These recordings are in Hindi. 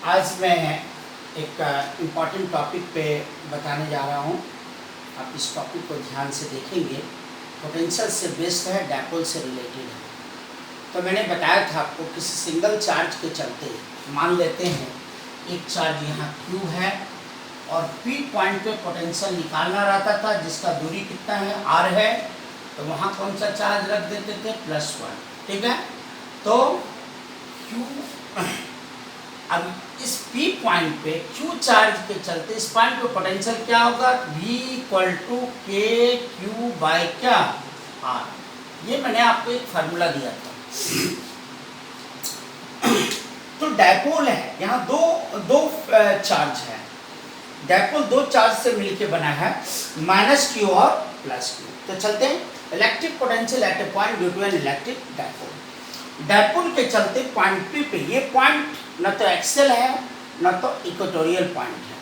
आज मैं एक इम्पॉर्टेंट टॉपिक पे बताने जा रहा हूँ। आप इस टॉपिक को ध्यान से देखेंगे। पोटेंशियल से बेस्ड है, डायपोल से रिलेटेड है। तो मैंने बताया था आपको, किसी सिंगल चार्ज के चलते मान लेते हैं एक चार्ज यहाँ Q है और P पॉइंट पे पोटेंशियल निकालना रहता था, जिसका दूरी कितना है, R है। तो वहाँ कौन सा चार्ज रख देते थे, +1। ठीक है। तो Q अब इस P पॉइंट पे Q चार्ज के चलते इस पॉइंट पे पोटेंशियल क्या होगा, V = KQ/क्या, R। ये मैंने आपको एक फार्मूला दिया था। तो डायपोल है, यहाँ दो चार्ज है। डायपोल दो चार्ज से मिलके बना है, -Q और +Q। तो चलते हैं। Electric potential at a point due to an electric dipole. Dipole के चलते पॉइंट P पे, ये पॉइंट न तो एक्सेल है न तो इक्वेटोरियल पॉइंट है,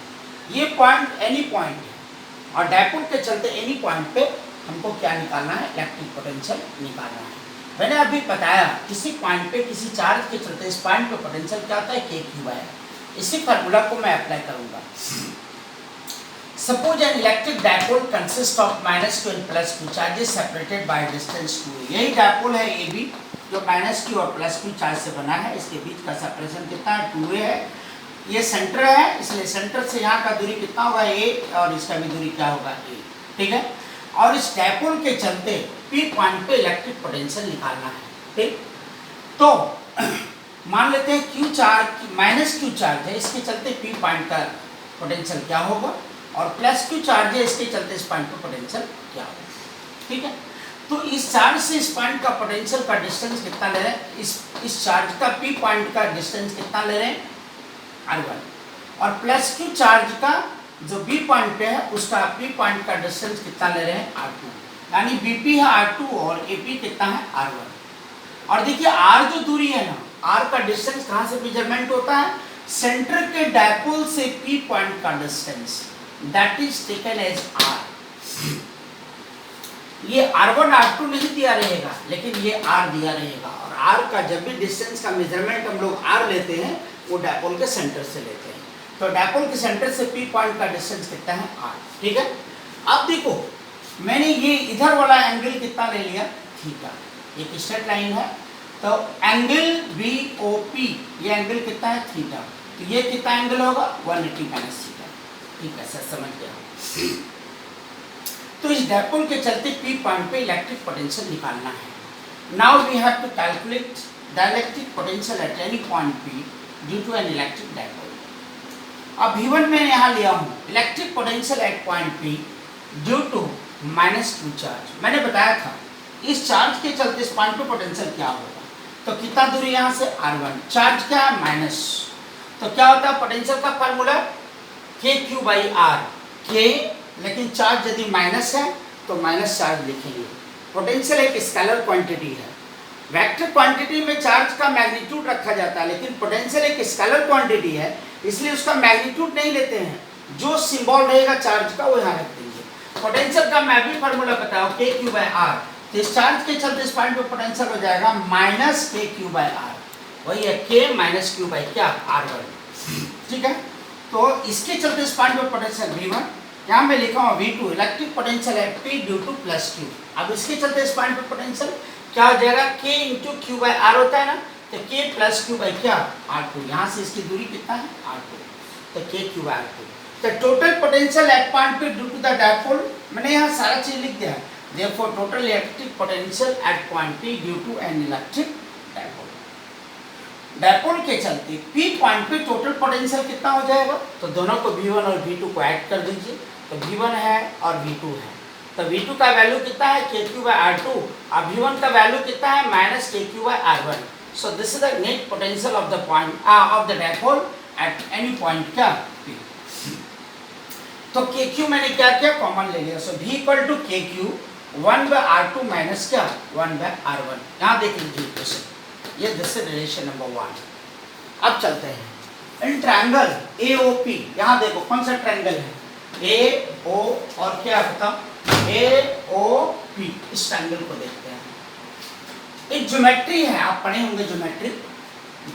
ये पॉइंट एनी पॉइंट है। और डायपोल के चलते एनी पॉइंट पे हमको क्या निकालना है, इलेक्ट्रिक पोटेंशियल निकालना है। मैंने अभी बताया किसी पॉइंट पे किसी चार्ज के चलते इस पॉइंट पे पोटेंशियल क्या होता है, KQ/R। इसी फार्मूला को मैं अप्लाई करूंगा। Suppose N electric dipole consist of -Q and +Q charges separated by distance 2। यही डायपोल है AB, जो -Q और +Q चार्ज से बना है। इसके बीच का सेपरेशन कितना है, 2a है। ये सेंटर है, इसलिए सेंटर से यहाँ का दूरी कितना होगा, a, और इसका भी दूरी क्या होगा, a। ठीक है। और इस डायपोल के चलते P पॉइंट पे इलेक्ट्रिक पोटेंशियल निकालना है। ठीक। तो मान लेते हैं Q चार्ज -Q चार्ज है, इसके चलते P पॉइंट का पोटेंशियल क्या होगा, और +Q चार्ज है, इसके चलते इस पॉइंट पर पोटेंशियल क्या होगा। ठीक है। तो इस चार्ज से इस पॉइंट का पोटेंशियल का डिस्टेंस कितना ले रहे हैं, इस चार्ज का P पॉइंट का डिस्टेंस कितना ले रहे हैं, R1। और +Q चार्ज का जो B पॉइंट पे है उसका P पॉइंट का डिस्टेंस कितना ले रहे हैं, R2। यानी BP है R2 और AP कितना है, R1। और देखिए R जो दूरी है ना, R का डिस्टेंस कहाँ से मेजरमेंट होता है, सेंटर के डायपोल से P पॉइंट का distance, that is taken as R। ये R1 R2 नहीं दिया रहेगा, लेकिन ये R दिया रहेगा। और R का जब भी डिस्टेंस का मेजरमेंट हम लोग R लेते हैं, वो डायपोल के सेंटर से लेते हैं। तो डायपोल के सेंटर से P पॉइंट का डिस्टेंस कितना है, R। ठीक है। अब देखो, मैंने ये इधर वाला एंगल कितना ले लिया, थीटा। एक स्ट्रेट लाइन है, तो एंगल BOP, ये एंगल कितना है, थीटा। तो ये कितना एंगल होगा, 180 - थीटा। ठीक है, सर समझ गया। तो इस डायपोल के चलते P पॉइंट पे इलेक्ट्रिक पोटेंशियल निकालना है। Now we have to calculate the electric potential at any point P due to an electric dipole. अब V1 में यहाँ लिया हूँ, electric potential at point P due to -Q charge. मैंने बताया था इस चार्ज के चलते इस पॉइंट पे पोटेंशियल क्या होगा। तो कितना दूरी यहाँ से, R1। चार्ज क्या है, माइनस। तो क्या होता है पोटेंशियल का फार्मूला, KQ/R। K, लेकिन चार्ज यदि माइनस है तो माइनस चार्ज लिखेंगे। पोटेंशियल एक स्केलर क्वांटिटी है। वेक्टर क्वांटिटी में चार्ज का मैग्नीट्यूड रखा जाता है, लेकिन पोटेंशियल एक स्केलर क्वांटिटी है, इसलिए उसका मैग्नीट्यूड नहीं लेते हैं। जो सिंबल रहेगा चार्ज का वो यहाँ रख देंगे। पोटेंशियल का मैं भी फार्मूला बताऊँ, KQ/R। तो इस चार्ज के चलते इस पॉइंट पे पोटेंशियल हो जाएगा -KQ/R। वही है K - Q/क्या, R1। ठीक है। तो इसके चलते इस पॉइंट पे पोटेंशियल V1, यहाँ मैं लिखा हूँ V2, इलेक्ट्रिक पोटेंशियल है P ड्यू टू +Q। अब इसके चलते इस पॉइंट पे पोटेंशियल क्या हो जाएगा, K × Q/R होता है ना, तो K + Q/क्या, R2। यहाँ से इसकी दूरी कितना है, R2। तो KQ/R2। तो टोटल पोटेंशियल एट पॉइंट पे ड्यू टू द डायपोल, मैंने यहाँ सारा चीज लिख दिया। Therefore total electric potential at point P due to an electric dipole. Dipole के चलते P पॉइंट पे टोटल पोटेंशियल कितना हो जाएगा, तो दोनों को V1 और V2 को ऐड कर दीजिए। तो V1 है और V2 है, तो V2 का वैल्यू कितना है, KQ/R2, और V1 का वैल्यू कितना है, -KQ/R1। So this is the net potential of the point of the dipole at any point क्या, P। तो KQ मैंने क्या किया, कॉमन ले लिया। सो V = KQ 1/R2 - क्या, 1/R1। यहाँ देख लीजिए इक्वेशन, ये दिस इज रिलेशन नंबर 1। अब चलते हैं इन ट्रायंगल AOP। यहाँ देखो कौन सा ट्रायंगल है, AO और क्या बताओ, AOP। इस ट्रायंगल को देखते हैं। एक ज्योमेट्री है, आप पढ़े होंगे ज्योमेट्री।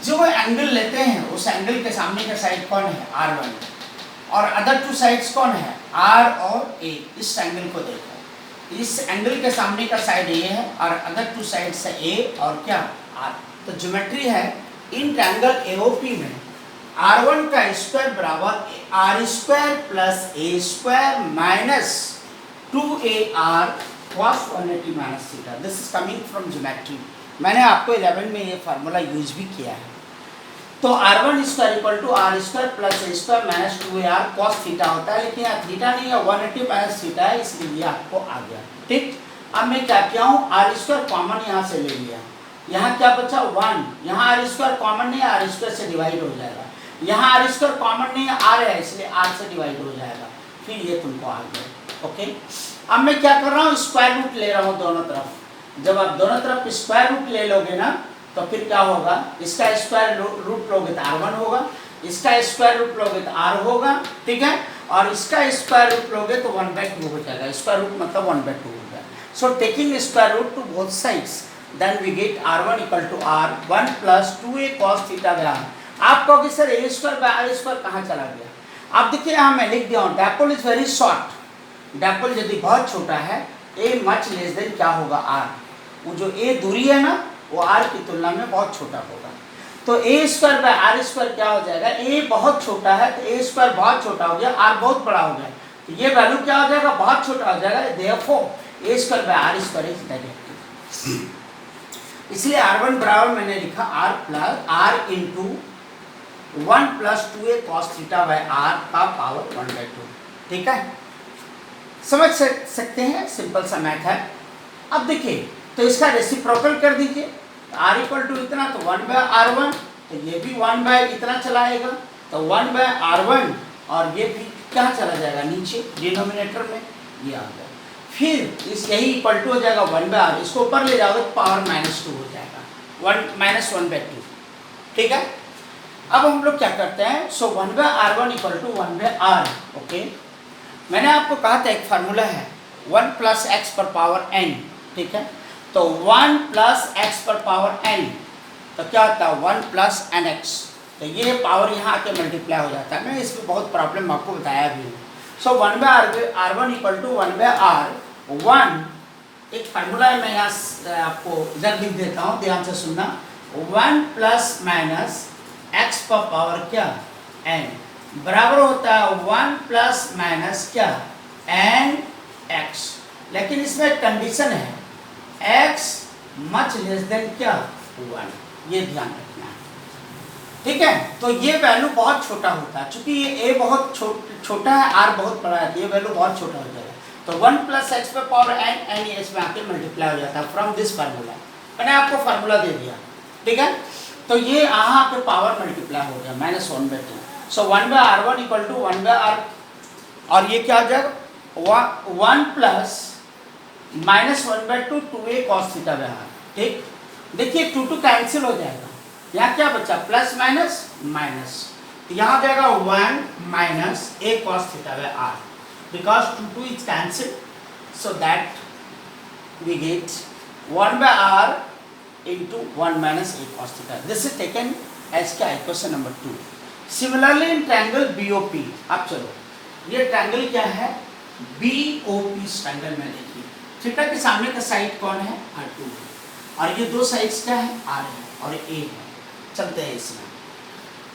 जो एंगल लेते हैं उस एंगल के सामने का साइड कौन है, R1, और अदर टू साइड्स कौन है, R और A। इस एंगल को देखो, इस एंगल के सामने का साइड A है और अदर टू साइड्स है A और क्या, R। तो ज्योमेट्री है इन ट्रायंगल AOP में R1 का स्क्वायर बराबर R square plus A square minus 2AR cos 180 minus theta. This is coming from geometry. मैंने आपको 11 में ये फार्मूला यूज भी किया है। तो R1 square equal to R square plus A square minus 2AR cos theta होता है, लेकिन यहाँ थीटा नहीं है, 180 माइनस थीटा है, इसलिए आपको आ गया। ठीक, अब मैं क्या किया हूँ, R स्क्वायर कॉमन यहाँ से ले लिया, यहाँ क्या बचा 1, यहाँ R स्क्वायर कॉमन नहीं है, R स्क्वायर से डिवाइड हो जाएगा, यहाँ R स्क्वायर कॉमन नहीं है, R है, इसलिए R से डिवाइड हो जाएगा, फिर ये तुमको आ गया। ओके, अब मैं क्या कर रहा हूँ, स्क्वायर रूट ले रहा हूँ दोनों तरफ। जब आप दोनों तरफ स्क्वायर रूट ले लोगे ना, तो फिर क्या होगा, इसका स्क्वायर रूट लोगे तो R1 होगा, इसका स्क्वायर रूट लोगे तो R होगा, ठीक है, और इसका स्क्वायर रूट लोगे तो 1/2 हो जाएगा। स्क्वायर रूट मतलब 1/2 हो जाएगा। So taking square root to both sides, then we get R1 equal to R 1 plus 2A cos theta by R। आप कहोगे sir A square by R square कहाँ चला गया? आप देखिए यहाँ मैं लिख दिया हूँ, dipole is very short. Dipole यदि बहुत छोटा है, A मच लेस देन क्या होगा R। वो जो A दूरी है ना, वो R की तुलना में बहुत छोटा होगा। तो A square by R square क्या हो जाएगा, A बहुत छोटा है तो A स्क्वायर बहुत छोटा हो गया, R बहुत बड़ा हो गया, तो ये वैल्यू क्या हो जाएगा, बहुत छोटा हो जाएगा। Therefore A square by R square is negative. इसलिए R1 बराबर मैंने लिखा R into 1 plus 2A cos theta by R का पावर 1/2। ठीक है, समझ सकते हैं, सिंपल सा मैथ है। अब देखिए, तो इसका रेसिप्रोकल कर दीजिए, R इक्वल टू इतना तो 1/R1, तो ये भी 1 इतना चलाएगा, तो 1/R1, और ये भी कहाँ चला जाएगा, नीचे डिनोमिनेटर में, ये आ गया। फिर इस यही इक्वल टू हो जाएगा 1/R, इसको ऊपर ले जाओगे तो पावर -2 हो जाएगा, 1/2। ठीक है, अब हम लोग क्या करते हैं, सो 1/R1 equal to 1/R। Okay, मैंने आपको कहा था एक फार्मूला है 1 प्लस एक्स पर पावर n। ठीक है, तो 1 प्लस एक्स पर पावर n, तो क्या होता है 1 प्लस nx, तो ये पावर यहाँ आके मल्टीप्लाई हो जाता है। मैं इसमें बहुत प्रॉब्लम आपको बताया भी हूँ। सो 1/R1 इक्वल टू 1/R 1, एक फार्मूला है, मैं यहाँ आपको इधर लिख देता हूँ, ध्यान से सुनना। 1 प्लस माइनस एक्स पर पावर क्या n बराबर होता है 1 प्लस माइनस क्या n x, लेकिन इसमें एक कंडीशन है, x मच लेस देन क्या 1, ये ध्यान रखना है। ठीक है, तो ये वैल्यू बहुत छोटा होता है, चूंकि ये a बहुत छोटा है, r बहुत बड़ा है, ये वैल्यू बहुत छोटा हो जाएगा। तो 1 प्लस एक्स पर पावर n इसमें आके मल्टीप्लाई हो जाता है फ्रॉम दिस फार्मूला। मैंने आपको फार्मूला दे दिया, ठीक है, तो ये यहाँ पे पावर मल्टीप्लाई हो गया -1/2। सो 1/R1 इक्वल टू 1/R, और ये क्या हो जाएगा 1 plus -1/2 2A cos theta by R। ठीक, देखिए 2 2 कैंसिल हो जाएगा, यहाँ क्या बचा प्लस माइनस माइनस, तो यहाँ जाएगा 1 minus A cos theta by R, because 2 2 is cancel, so that we get 1/R into 1 minus A cos theta. This is taken as क्या है, question number 2। Similarly in triangle BOP, अब चलो ये ट्रायंगल क्या है, BOP ट्रायंगल में देखिए, थीटा के सामने का साइड कौन है, R2 है, और ये दो साइड्स क्या है, R है और A है। चलते हैं इसमें।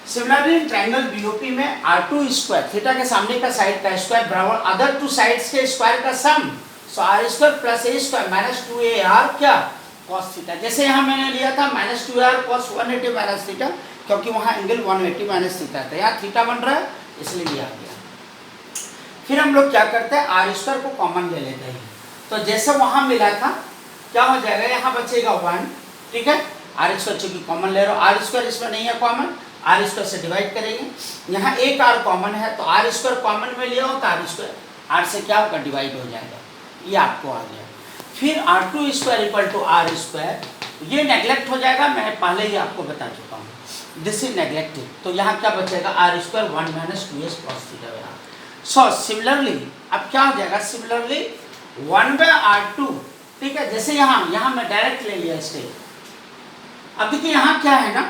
सिमिलरली इन ट्रायंगल BOP में R2 स्क्वायर, थीटा के सामने का साइड का स्क्वायर बराबर अदर टू साइड्स के स्क्वायर का सम, सो R square plus A square minus 2AR क्या cos थीटा। जैसे यहाँ मैंने लिया था -2R cos 180 माइनस थीटा, क्योंकि वहाँ एंगल 180 माइनस थीटा था, यहाँ थीटा बन रहा है इसलिए लिया गया। फिर हम लोग क्या करते हैं, R स्क्वायर को कॉमन ले लेते हैं, तो जैसे वहाँ मिला था क्या हो जाएगा, यहाँ बचेगा 1। ठीक है, R स्क्वायर चूंकि कॉमन ले रहे हो, R स्क्वायर इसमें नहीं है कॉमन, R स्क्वायर से डिवाइड करेंगे, यहाँ एक R कॉमन है, तो R स्क्वायर कॉमन में लिया हो तो R स्क्वायर R से क्या होगा डिवाइड हो जाएगा, ये आपको आ गया। फिर R2 square equal to R square, ये नेगलेक्ट हो जाएगा, मैं पहले ही आपको बता चुका हूँ, दिस इज नेगलेक्टेड, तो यहाँ क्या बचेगा R square 1 minus 2S cos theta by R। So similarly अब क्या हो जाएगा, सिमिलरली 1/R2, ठीक है, जैसे यहाँ मैं डायरेक्ट ले लिया स्टेप। अब देखिए यहाँ क्या है ना,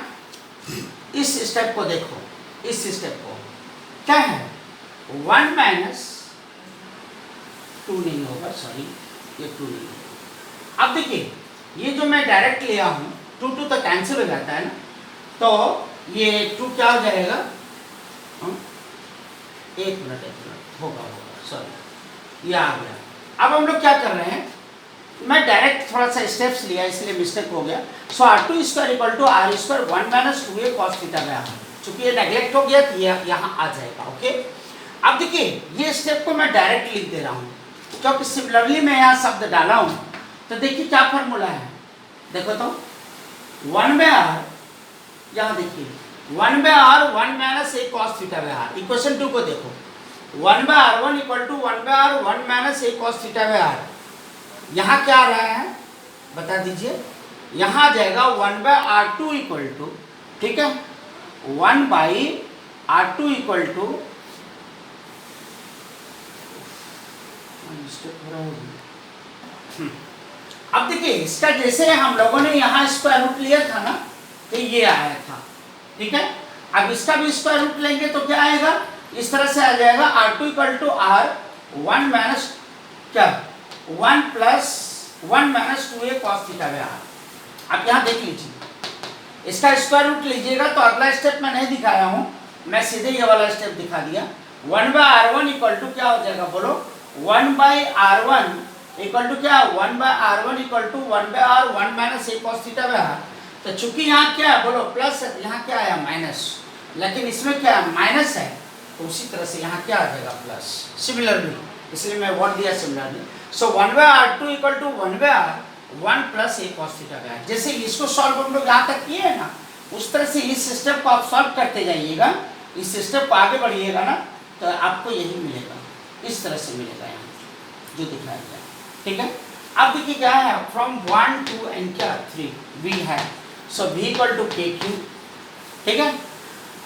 इस स्टेप को देखो, इस स्टेप को क्या है 1 माइनस 2 नहीं होगा, सॉरी ये 2 नहीं होगा। अब देखिए ये जो मैं डायरेक्ट लिया हूँ 2 2 तो कैंसिल हो जाता है ना, तो ये 2 क्या हो जाएगा, एक मिनट होगा, सॉरी ये आ गया। अब हम लोग क्या कर रहे हैं, मैं डायरेक्ट थोड़ा सा स्टेप्स लिया इसलिए मिस्टेक हो गया। So r2 square equal to r square 1 minus 2a cos theta गया, चूंकि ये नेग्लेक्ट हो गया तो ये यहाँ आ जाएगा। ओके, अब देखिए ये स्टेप को मैं डायरेक्ट लिख दे रहा हूँ क्योंकि सिमिलरली मैं यहाँ शब्द डाला हूँ। तो देखिए क्या फॉर्मूला है, देखो तो 1 बाय r, यहाँ देखिए 1 by r 1 minus a cos theta by r। Equation 2 को देखो 1 by r1 equal to 1 by r 1 minus a cos theta by r। यहाँ क्या आ रहा है बता दीजिए, यहाँ आ जाएगा 1 बाय r2 इक्वल टू, ठीक है 1 बाई r2 इक्वल टू, अब देखिए इसका जैसे हम लोगों ने यहाँ स्क्वायर रूट लिया था ना, तो ये आया था, ठीक है। अब इसका भी स्क्वायर रूट लेंगे तो क्या आएगा, इस तरह से आ जाएगा r2 equal to r 1 minus क्या 1 plus 1 minus 2a cos theta by r। अब यहाँ देख लीजिए इसका स्क्वायर रूट लीजिएगा तो अगला स्टेप मैं नहीं दिखाया हूँ, मैं सीधे ये वाला स्टेप दिखा दिया। 1 बाय r1 इक्वल टू क्या हो जाएगा बोलो, 1 बाय r1 इक्वल टू क्या 1 by r1 equal to 1 by r 1 minus a cos theta by r। तो चूंकि यहाँ क्या है बोलो प्लस, यहाँ क्या आया माइनस, लेकिन इसमें क्या माइनस है, तो उसी तरह से यहाँ क्या आ जाएगा प्लस, सिमिलरली, इसलिए मैं वर्ड दिया similarly. So 1 by r2 equal to 1 by r 1 plus a cos theta by r। जैसे इसको सॉल्व हम लोग यहाँ तक किए हैं ना, उस तरह से इस सिस्टम को आप सॉल्व करते जाइएगा, इस सिस्टम को आगे बढ़िएगा ना, तो आपको यही मिलेगा, इस तरह से मिलेगा यहाँ जो दिखाया गया, ठीक है। अब देखिए क्या है, फ्रॉम 1 2 एंड क्या 3 v है, so v equal to k Q, ठीक है।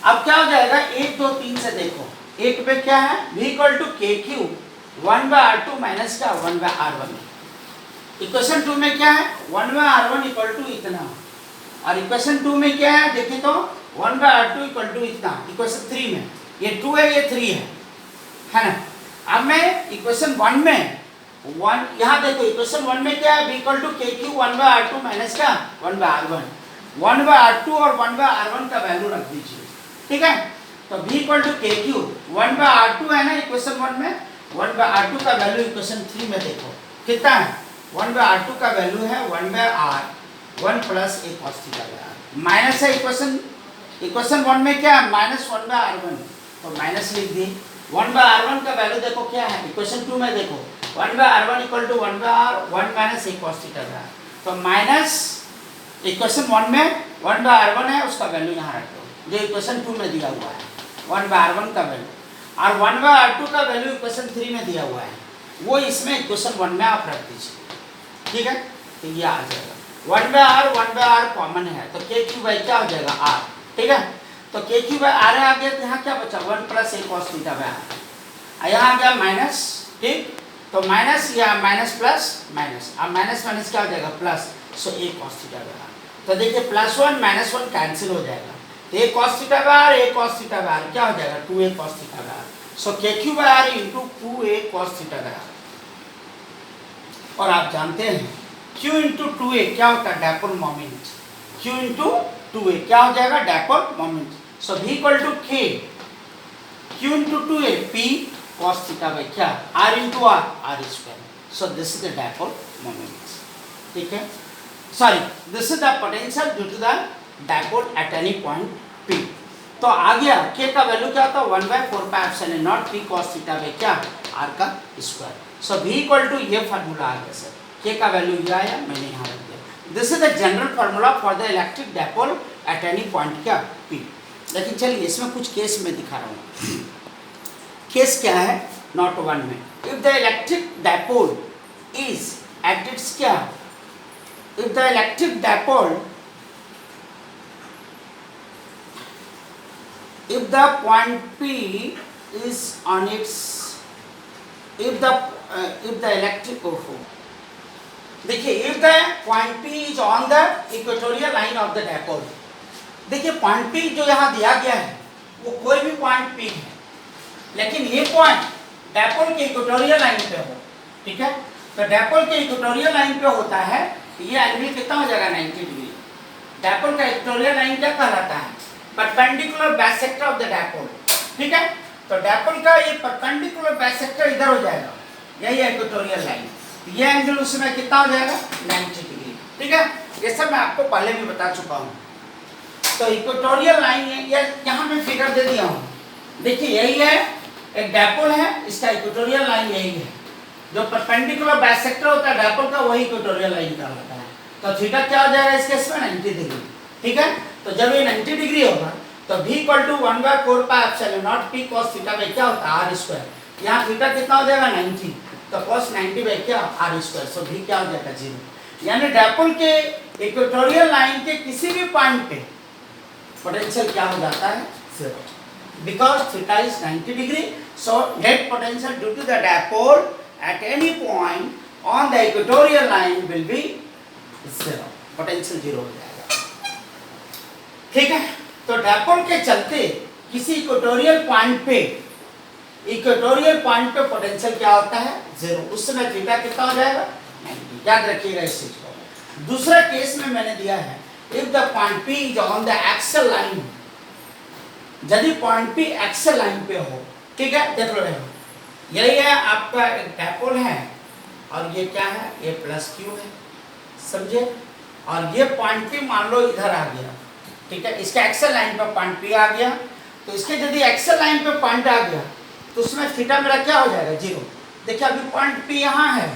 अब क्या हो जाएगा 1 2 3 से देखो, 1 पे क्या है v equal to k Q 1 by r2 minus क्या 1 बाय r1। इक्वेशन 2 में क्या है 1 बाय r1 इक्वल टू इतना, और इक्वेशन 2 में क्या है देखिए तो 1 बाय r2 इक्वल टू इतना। इक्वेशन 3 में ये 2 है ये 3 है ना। अब मैं इक्वेशन 1 में 1 यहाँ देखो, इक्वेशन 1 में क्या है v equal to k Q 1 by r2 minus क्या 1 बाय r1। 1 बाय r2 और 1 बाय r1 का वैल्यू रख दीजिए, ठीक है। तो v equal to k Q 1 by r2 है ना इक्वेशन 1 में, 1 बाय r2 का वैल्यू इक्वेशन 3 में देखो कितना है, 1 बाय r2 का वैल्यू है 1 by r 1 plus a cos theta by r, minus है इक्वेशन 1 में क्या है माइनस 1 बाय r1, तो माइनस लिख दिए। 1 बाय r1 का वैल्यू देखो क्या है, इक्वेशन 2 में देखो 1 by r1 equal to 1 by r 1 minus a cos theta by r, तो माइनस इक्वेशन 1 में 1 बाय r1 है उसका वैल्यू यहाँ रख दो जो इक्वेशन 2 में दिया हुआ है 1 बाय r1 का वैल्यू, और 1 बाय r2 का वैल्यू इक्वेशन 3 में दिया हुआ है, वो इसमें इक्वेशन 1 में आप रख दीजिए, ठीक है। तो ये आ जाएगा 1 बाय r कॉमन है, तो k क्यू बाई क्या हो जाएगा r, ठीक है। तो k क्यू बाई r आ गया, तो यहाँ क्या बचा 1 plus a cos theta by r, यहाँ आ गया माइनस, ठीक। तो माइनस या माइनस प्लस माइनस, अब माइनस माइनस क्या हो जाएगा plus, so a cos theta by r। तो देखिए प्लस 1 माइनस 1 कैंसिल हो जाएगा, तो a cos theta by r a cos theta by r क्या हो जाएगा 2a cos theta by r। So k Q by r into 2a cos theta by r। और आप जानते हैं q इंटू 2a क्या होता है dipole moment, q into 2a क्या हो जाएगा dipole moment. So v equal to k q into 2a p cos theta by क्या r into r r square. So this is the dipole moment, ठीक है, sorry this is the potential due to the dipole at any point p। तो आ गया k का वैल्यू क्या होता है 1 by 4 pi epsilon naught p cos theta by क्या r का square. So v equal to ये फार्मूला आ गया सर, k का वैल्यू ये आया मैंने यहाँ रख दिया। This is the general formula for the electric dipole at any point क्या p। लेकिन चलिए इसमें कुछ केस में दिखा रहा हूँ, केस क्या है नॉट 1 में, if the electric dipole is at its क्या, if the electric dipole if the point P is on its, if the electric देखिए if the point P is on the equatorial line of the dipole, देखिए पॉइंट पी जो यहाँ दिया गया है वो कोई भी पॉइंट पी है, लेकिन ये पॉइंट डायपोल के इक्वेटोरियल लाइन पे हो, ठीक है। तो डायपोल के इक्वेटोरियल लाइन पे होता है, ये एंगल कितना हो जाएगा 90 डिग्री। डायपोल का इक्वेटोरियल लाइन क्या कहलाता है, perpendicular bisector of the dipole, ठीक है। तो डायपोल का ये परपेंडिकुलर बाइसेक्टर इधर हो जाएगा, यही है इक्वेटोरियल लाइन। ये एंगल उसमें कितना हो जाएगा 90 डिग्री, ठीक है। ये सब मैं आपको पहले भी बता चुका हूँ। तो इक्वेटोरियल लाइन है, यहाँ मैं फिगर दे दिया हूँ, देखिए यही है, एक डायपोल है, इसका इक्वेटोरियल लाइन यही है। जो परपेंडिकुलर बाइसेक्टर होता है डायपोल का, वही इक्वेटोरियल लाइन कहलाता है। तो थीटा क्या हो जाएगा इस केस में 90 डिग्री, ठीक है। तो जब ये 90 डिग्री होगा तो v = 1/4 pi epsilon naught p cos theta by क्या होता है r²। यहाँ थीटा कितना हो जाएगा 90, तो cos 90 बाई क्या r²। सो v क्या हो जाएगा 0। यानी डायपोल के इक्वेटोरियल लाइन के किसी भी पॉइंट पे पोटेंशियल क्या हो जाता है 0, because theta is 90 degree. So net potential due to the dipole at any point on the equatorial line will be 0, potential 0 हो जाएगा, ठीक है। तो डायपोल के चलते किसी इक्वेटोरियल पॉइंट पे पोटेंशियल क्या होता है 0, उस समय थीटा कितना हो जाएगा 90। याद रखिएगा इस चीज को। दूसरा केस में मैंने दिया है, if the point P is on the axial line, यदि पॉइंट P एक्सल लाइन पे हो, ठीक है। देख लो यही है आपका एक डायपोल है, और ये क्या है, ये प्लस क्यू है, समझे। और ये पॉइंट P मान लो इधर आ गया, ठीक है। इसका एक्सल लाइन पे पॉइंट P आ गया, तो इसके यदि एक्सल लाइन पे पॉइंट आ गया तो उसमें थीटा मेरा क्या हो जाएगा 0। देखिए अभी पॉइंट P यहाँ है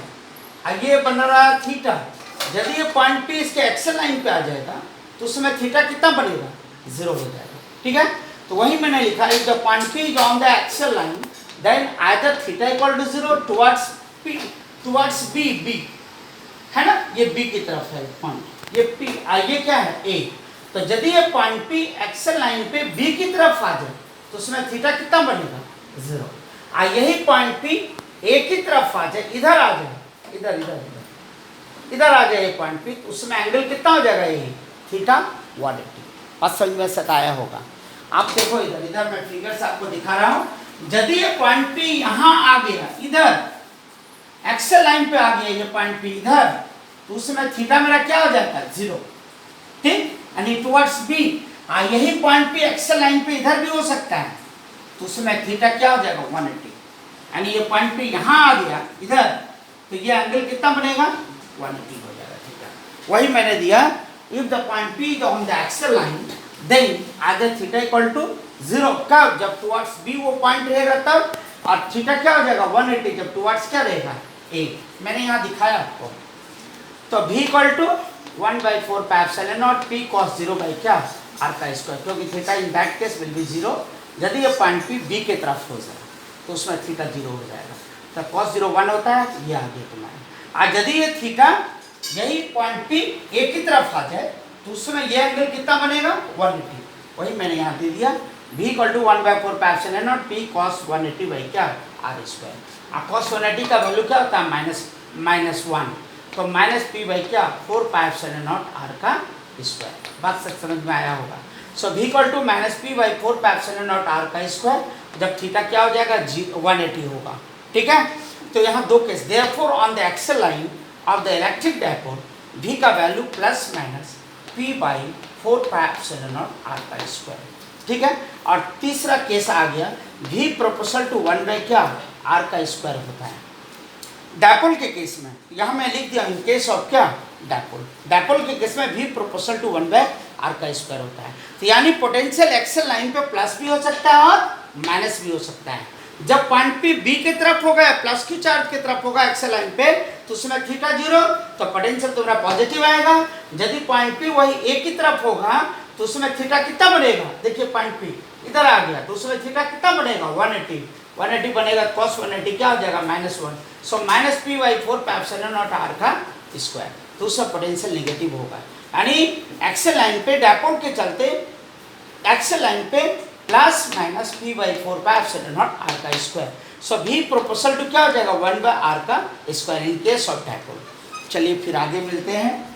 और ये बन रहा है थीटा। यदि ये पॉइंट P इसके एक्सल लाइन पे आ जाएगा तो उसमें थीटा कितना बनेगा 0 हो जाएगा, ठीक है। तो वही मैंने लिखा, if the point P is on the axial line then either theta = 0 towards P, towards B है ना, ये B की तरफ है पॉइंट, ये P, ये क्या है A। तो यदि ये पॉइंट P एक्सल लाइन पे B की तरफ आ जाए तो उसमें थीटा कितना बनेगा 0। यही पॉइंट P A की तरफ आ जाए, इधर आ जाए, इधर आ जाए ये पॉइंट P, तो उसमें एंगल कितना हो जाएगा यही थीटा 180। बात समझ में सताया होगा। आप देखो इधर मैं फिगर से आपको दिखा रहा हूँ, यदि ये पॉइंट P यहाँ आ गया, इधर एक्सल लाइन पे आ गया ये पॉइंट P इधर, तो उसमें थीटा मेरा क्या हो जाता है 0, ठीक। यानी टुवर्ड्स B, यही पॉइंट P एक्सल लाइन पे इधर भी हो सकता है, तो उसमें थीटा क्या हो जाएगा 180। यानी ये पॉइंट P यहाँ आ गया इधर, तो ये एंगल कितना बनेगा 180 हो जाएगा थीटा। वही मैंने दिया, if the point P is on the axial line then either theta = 0, कब, जब टुवर्ड्स B वो पॉइंट रहेगा तब, और थीटा क्या हो जाएगा 180 जब टुवर्ड्स क्या रहेगा A। मैंने यहाँ दिखाया आपको। तो V = 1/4 pi epsilon naught P cos 0 by क्या r², क्योंकि theta in that case will be 0। यदि ये पॉइंट P B के तरफ हो जाए तो उसमें थीटा 0 हो जाएगा। तो cos 0 1 होता है, ये आ गया तुम्हारा। और यदि ये थीटा यही पॉइंट P A की तरफ आ जाए तो उसमें ये एंगल कितना बनेगा 180। वही मैंने यहाँ दे दिया, V = 1/4 pi epsilon naught P cos 180 by क्या r²। cos 180 का वैल्यू क्या होता है -1, तो -p बाई क्या 4 पाई एप्सिलॉन नॉट r²। बात सब समझ में आया होगा। सो V = -p by 4 pi epsilon naught r², जब थीटा क्या हो जाएगा 180 होगा, ठीक है। तो यहाँ दो case, therefore on the axial line of the electric dipole V का value +- p by 4 pi epsilon naught r², ठीक है। और तीसरा केस आ गया, V प्रोपोर्शनल टू 1 बाई क्या r² होता है डायपोल के केस में। यहाँ मैं लिख दिया इन केस ऑफ क्या डायपोल के केस में V proportional to 1 by r² होता है। तो यानी पोटेंशियल एक्सल लाइन पे प्लस भी हो सकता है और माइनस भी हो सकता है। जब पॉइंट P B की तरफ होगा, प्लस Q चार्ज की तरफ होगा एक्सल लाइन पे, तो उसमें थीटा 0, तो पोटेंशियल तुम्हारा पॉजिटिव आएगा। यदि पॉइंट P वही A की तरफ होगा तो उसमें थीटा कितना बनेगा, देखिए पॉइंट P इधर आ गया तो उसमें थीटा कितना बनेगा 180 बनेगा, cos 180 क्या हो जाएगा -1। सो -p by 4 pi epsilon naught r², तो उसका पोटेंशियल नेगेटिव होगा। यानी एक्सल लाइन पे डायपोल के चलते एक्सल लाइन पे +- p by 4 pi epsilon naught r²। So V proportional to क्या हो जाएगा 1 by r² in case of dipole. चलिए फिर आगे मिलते हैं।